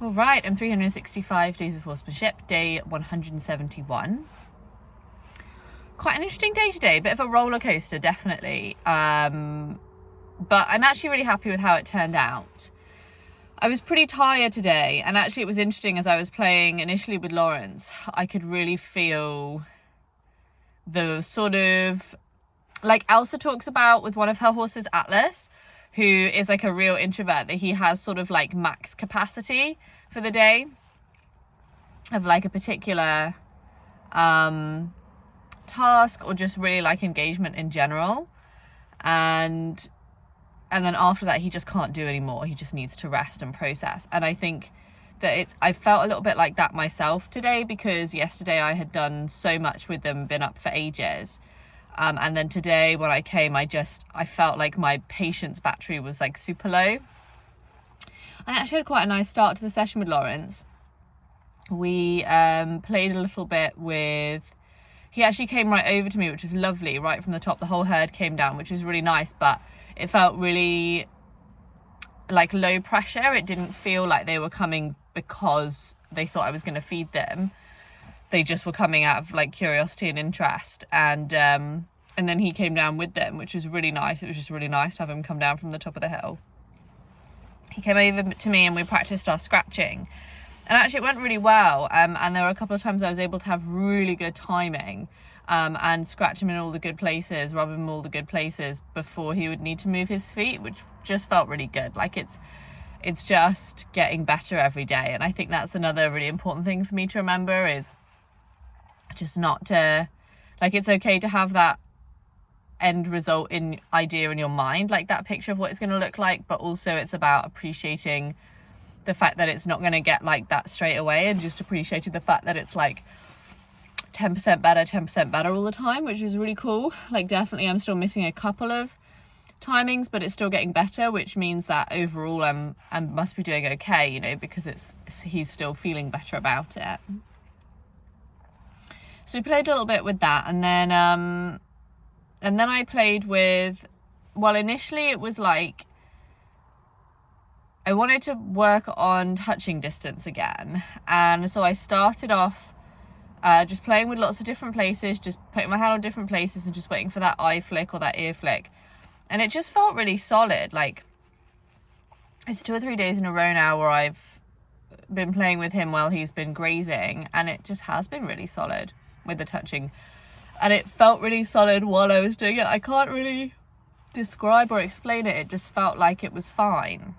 All right, I'm 365 Days of Horsemanship, day 171. Quite an interesting day today, a bit of a roller coaster, definitely. But I'm actually really happy with how it turned out. I was pretty tired today, and actually it was interesting as I was playing initially with Lawrence, I could really feel the sort of, like Elsa talks about with one of her horses, Atlas, who is like a real introvert, that he has sort of like max capacity for the day of like a particular task or just really like engagement in general. And then after that, he just can't do anymore. He just needs to rest and process. And I think that I felt a little bit like that myself today, because yesterday I had done so much with them, been up for ages. And then today when I came, I felt like my patience battery was like super low. I actually had quite a nice start to the session with Lawrence. We played a little bit with... He actually came right over to me, which was lovely, right from the top. The whole herd came down, which was really nice, but it felt really like low pressure. It didn't feel like they were coming because they thought I was going to feed them. They just were coming out of like curiosity and interest, and then he came down with them, which was really nice. It was just really nice to have him come down from the top of the hill. He came over to me and we practiced our scratching, and actually it went really well. And there were a couple of times I was able to have really good timing and scratch him in all the good places, rub him in all the good places before he would need to move his feet, which just felt really good. Like it's just getting better every day, and I think that's another really important thing for me to remember, is just not to, like, it's okay to have that end result idea in your mind, like that picture of what it's going to look like, but also it's about appreciating the fact that it's not going to get like that straight away, and just appreciating the fact that it's like 10% better all the time, which is really cool. Like, definitely I'm still missing a couple of timings, but it's still getting better, which means that overall I must be doing okay, you know, because he's still feeling better about it. So we played a little bit with that, and then I played with, well, initially it was like I wanted to work on touching distance again, and so I started off just playing with lots of different places, just putting my hand on different places and just waiting for that eye flick or that ear flick, and it just felt really solid. Like, it's 2 or 3 days in a row now where I've been playing with him while he's been grazing, and it just has been really solid with the touching, and it felt really solid while I was doing it. I can't really describe or explain it. It just felt like it was fine,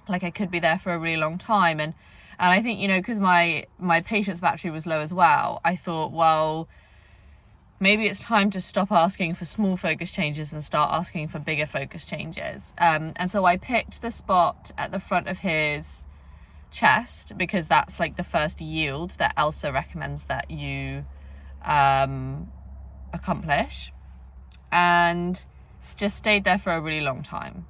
like I could be there for a really long time. And I think, you know, because my patience battery was low as well, I thought, well, maybe it's time to stop asking for small focus changes and start asking for bigger focus changes. And so I picked the spot at the front of his chest, because that's like the first yield that Elsa recommends that you accomplish, and just stayed there for a really long time.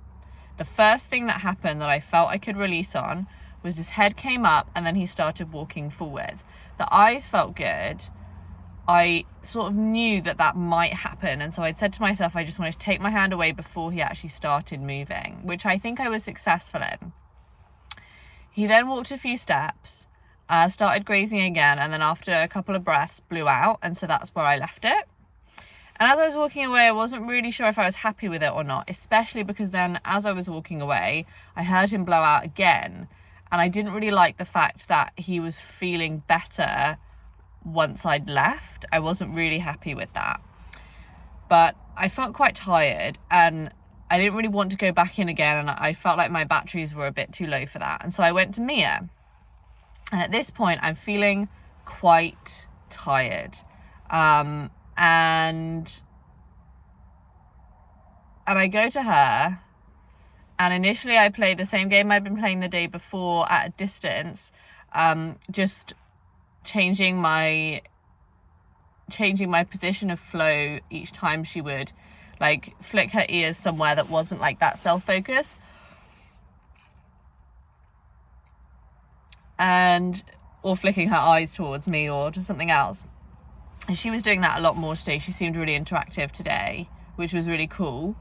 The first thing that happened that I felt I could release on was his head came up and then he started walking forwards. The eyes felt good. I sort of knew that might happen, and so I'd said to myself I just wanted to take my hand away before he actually started moving, which I think I was successful in. He then walked a few steps, started grazing again, and then after a couple of breaths blew out, and so that's where I left it. And as I was walking away, I wasn't really sure if I was happy with it or not, especially because then as I was walking away, I heard him blow out again, and I didn't really like the fact that he was feeling better once I'd left. I wasn't really happy with that. But I felt quite tired, and I didn't really want to go back in again, and I felt like my batteries were a bit too low for that. And so I went to Mia. And at this point, I'm feeling quite tired. And I go to her, and initially I play the same game I'd been playing the day before at a distance, just changing my position of flow each time she would like flick her ears somewhere that wasn't like that self-focus, or flicking her eyes towards me or to something else. And she was doing that a lot more today. She seemed really interactive today, which was really cool.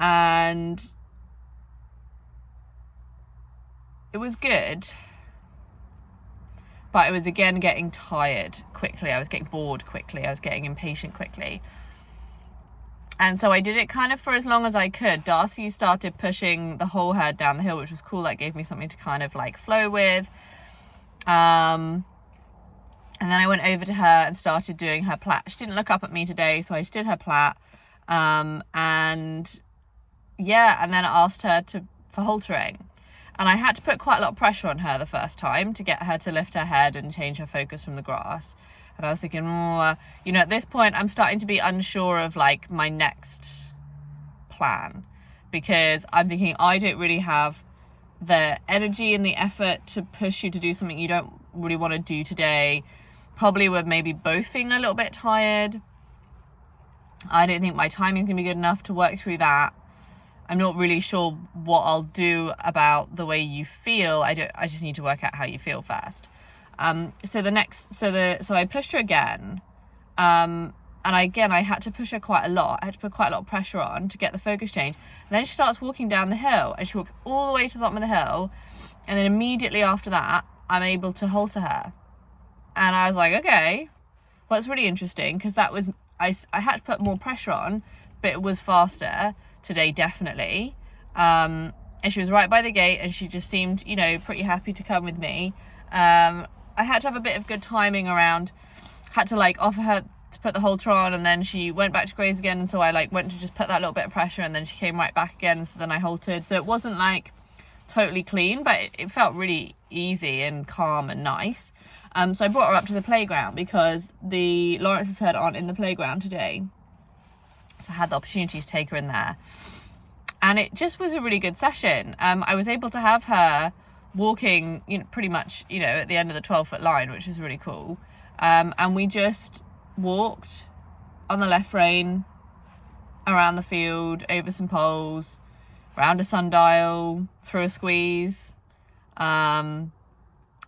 And it was good, but I was again getting tired quickly. I was getting bored quickly. I was getting impatient quickly. And so I did it kind of for as long as I could. Darcy started pushing the whole herd down the hill, which was cool. That gave me something to kind of like flow with. And then I went over to her and started doing her plait. She didn't look up at me today, so I just did her plait. And then I asked her for haltering. And I had to put quite a lot of pressure on her the first time to get her to lift her head and change her focus from the grass. And I was thinking, at this point, I'm starting to be unsure of like my next plan, because I'm thinking I don't really have the energy and the effort to push you to do something you don't really want to do today. Probably we're maybe both feeling a little bit tired. I don't think my timing's gonna be good enough to work through that. I'm not really sure what I'll do about the way you feel. I just need to work out how you feel first. So I pushed her again. And I had to push her quite a lot. I had to put quite a lot of pressure on to get the focus change. And then she starts walking down the hill, and she walks all the way to the bottom of the hill. And then immediately after that, I'm able to halter her. And I was like, okay, well, it's really interesting, because that was, I had to put more pressure on, but it was faster today, definitely. And she was right by the gate, and she just seemed, pretty happy to come with me. I had to have a bit of good timing around, had to like offer her to put the halter on, and then she went back to graze again, and so I like went to just put that little bit of pressure, and then she came right back again, so then I haltered. So it wasn't like totally clean, but it felt really easy and calm and nice. So I brought her up to the playground, because the Lawrence's herd aren't in the playground today, so I had the opportunity to take her in there, and it just was a really good session. I was able to have her walking, pretty much, at the end of the 12-foot line, which was really cool. And we just walked on the left rein around the field, over some poles, round a sundial, through a squeeze.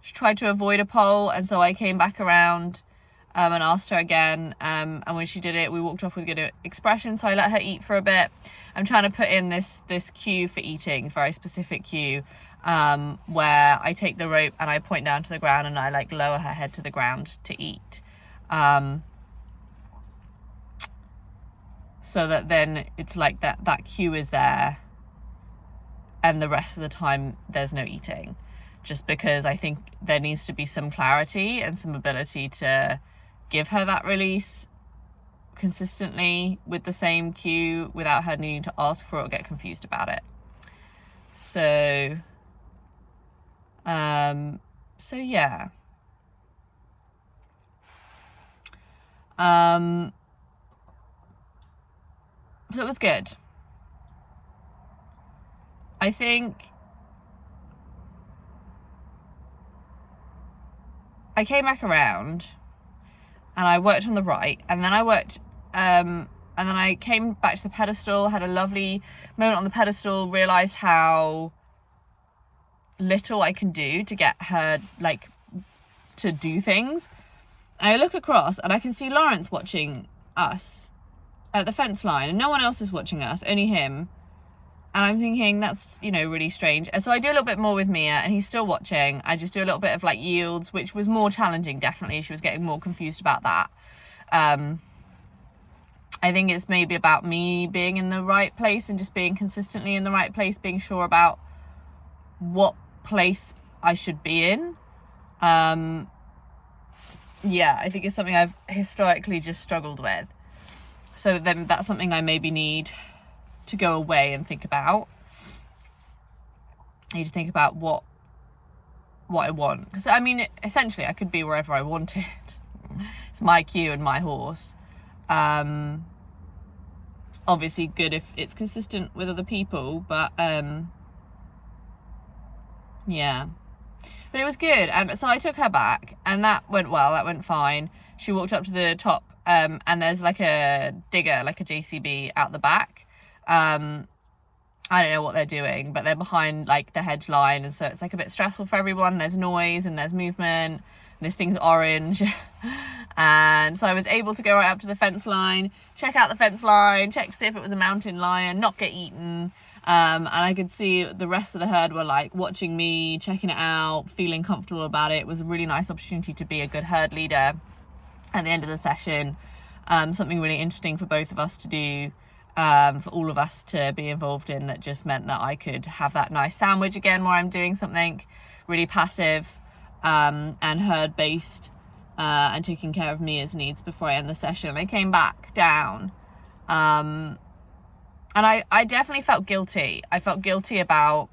She tried to avoid a pole, and so I came back around and asked her again. And when she did it, we walked off with good expression, so I let her eat for a bit. I'm trying to put in this cue for eating, very specific cue, where I take the rope and I point down to the ground, and I like lower her head to the ground to eat. So that then it's like that cue is there, and the rest of the time there's no eating, just because I think there needs to be some clarity and some ability to give her that release consistently with the same cue without her needing to ask for it or get confused about it. So yeah. So it was good. I think I came back around and I worked on the right, and then I worked, and then I came back to the pedestal, had a lovely moment on the pedestal, realised how little I can do to get her, like, to do things. And I look across and I can see Lawrence watching us at the fence line, and no one else is watching us, only him. And I'm thinking, that's, really strange. And so I do a little bit more with Mia, and he's still watching. I just do a little bit of like yields, which was more challenging, definitely. She was getting more confused about that. I think it's maybe about me being in the right place and just being consistently in the right place, being sure about what place I should be in. I think it's something I've historically just struggled with. So then that's something I maybe need to go away and think about. I need to think about what I want, because essentially I could be wherever I wanted. It's my cue and my horse. It's obviously good if it's consistent with other people, but but it was good. So I took her back, and that went well. That went fine. She walked up to the top, and there's like a digger, like a JCB out the back. I don't know what they're doing, but they're behind like the hedge line, and so it's like a bit stressful for everyone. There's noise and there's movement. This thing's orange. And so I was able to go right up to the fence line, check out the fence line, check to see if it was a mountain lion, not get eaten. And I could see the rest of the herd were like watching me, checking it out, feeling comfortable about it. It was a really nice opportunity to be a good herd leader at the end of the session. Something really interesting for both of us to do, for all of us to be involved in, that just meant that I could have that nice sandwich again where I'm doing something really passive and herd based, and taking care of Mia's needs before I end the session. I came back down, and I definitely felt guilty. I felt guilty about,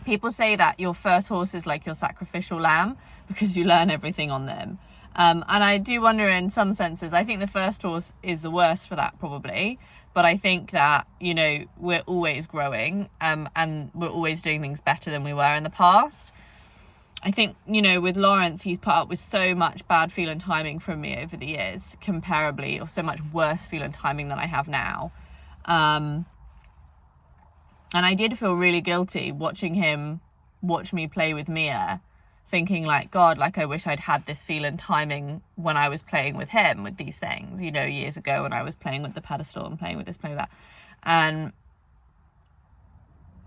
people say that your first horse is like your sacrificial lamb because you learn everything on them. And I do wonder, in some senses, I think the first horse is the worst for that probably. But I think that, you know, we're always growing, and we're always doing things better than we were in the past. I think, you know, with Lawrence, he's put up with so much bad feel and timing from me over the years, comparably, or so much worse feel and timing than I have now. And I did feel really guilty watching him watch me play with Mia, thinking like, God, like I wish I'd had this feel and timing when I was playing with him with these things, you know, years ago when I was playing with the pedestal and playing with this, playing with that.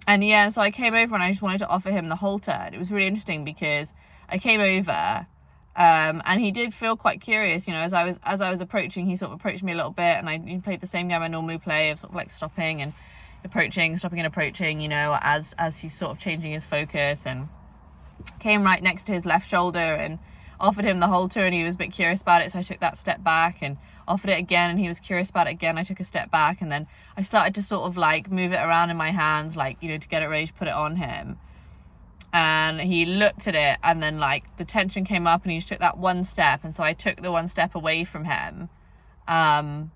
And yeah, so I came over and I just wanted to offer him the halter. And it was really interesting because I came over, and he did feel quite curious, you know, as I was approaching, he sort of approached me a little bit, and I played the same game I normally play of sort of like stopping and approaching, you know, as he's sort of changing his focus, and came right next to his left shoulder and offered him the halter, and he was a bit curious about it, so I took that step back and offered it again, and he was curious about it again. I took a step back, and then I started to sort of like move it around in my hands, like, you know, to get it ready to put it on him. And he looked at it, and then like the tension came up, and he just took that one step, and so I took the one step away from him, and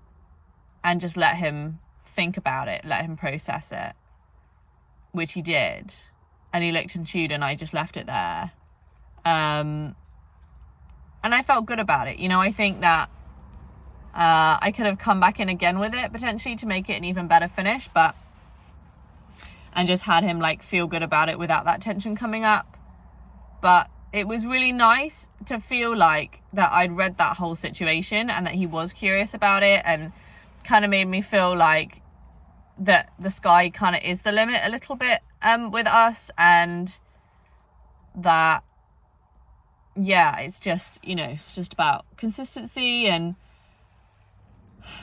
just let him think about it, let him process it, which he did. And he licked and chewed, and I just left it there. And I felt good about it. You know, I think that I could have come back in again with it potentially to make it an even better finish, and just had him like feel good about it without that tension coming up. But it was really nice to feel like that I'd read that whole situation and that he was curious about it, and kind of made me feel like that the sky kind of is the limit a little bit with us, and that, yeah, it's just, you know, it's just about consistency and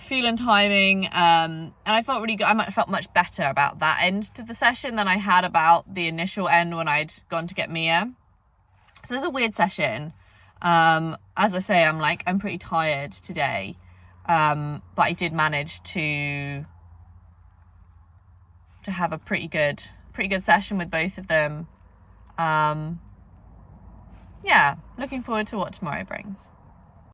feel and timing, and I felt really good. I felt much better about that end to the session than I had about the initial end when I'd gone to get Mia. So it was a weird session. As I say, I'm pretty tired today, but I did manage to have a pretty good session with both of them. Yeah, looking forward to what tomorrow brings.